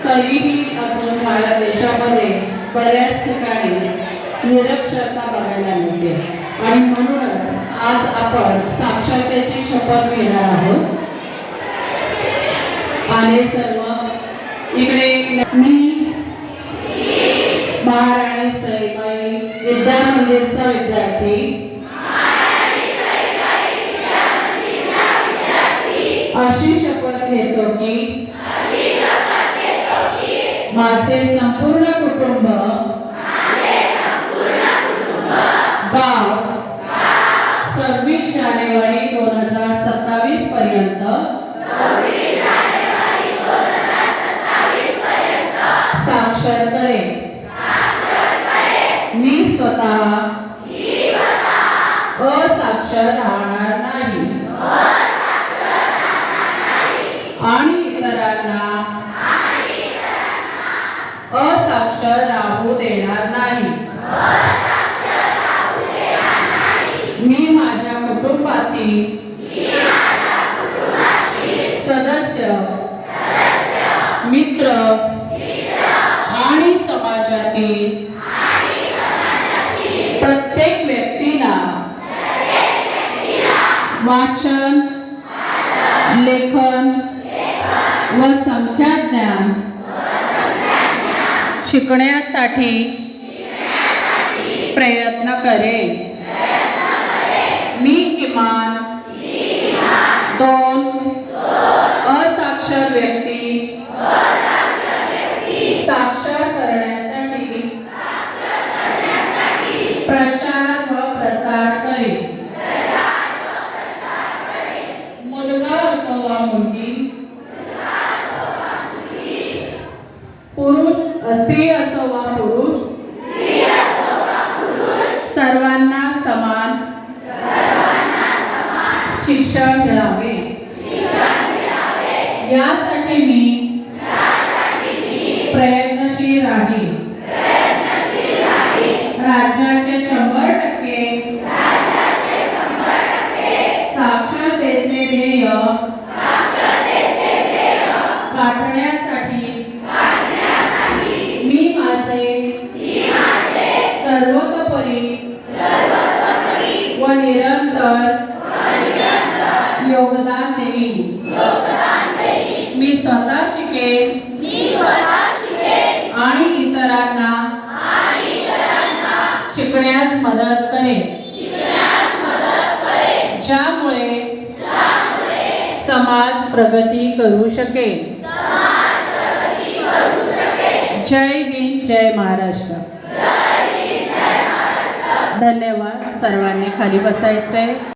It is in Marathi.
तरीही अजून भारत देशामध्ये बऱ्याच ठिकाणी निरक्षरता बघायला मिळते आणि म्हणूनच आज आपण साक्षरतेची शपथ घेणार आहोत। आणि सर्व इकडे मी महाराणी सईबाई विद्या मंदिरचा विद्यार्थी अशी शपथ घेतो की माझे संपूर्ण कुटुंब गाव 26 जानेवारी 2027 पर्यंत साक्षर करेल। मी स्वतः असाक्षर राहणार नाही आणि इतरांना असाक्षर राहू देणार नाही। मी माझ्या कुटुंबातील सदस्य, मित्र आणि समाजातील प्रत्येक व्यक्तीला वाचन, लेखन व संख्याज्ञान शिकण्यासाठी प्रयत्न करेन। मी किमान 2 असाक्षर व्यक्ती साक्षर करण्यासाठी प्रचार व प्रसार करेन। मुलगा अथवा मुलगी, पुरुष स्त्री असो वा पुरुष, सर्वांना समान शिक्षण मिळावे यासाठी मी प्रयत्नशील राहील। राज्याचे 100% साक्षरतेचे ध्येय गाठण्यासाठी मी माझे सर्वतोपरी व निरंतर योगदान देईन। मी स्वतः शिकेन आणि इतरांना शिकण्यास मदत करेन, ज्यामुळे समाज प्रगती करू शकेल। जय हिंद, जय महाराष्ट्र। धन्यवाद। सर्वांनी खाली बसायचंय।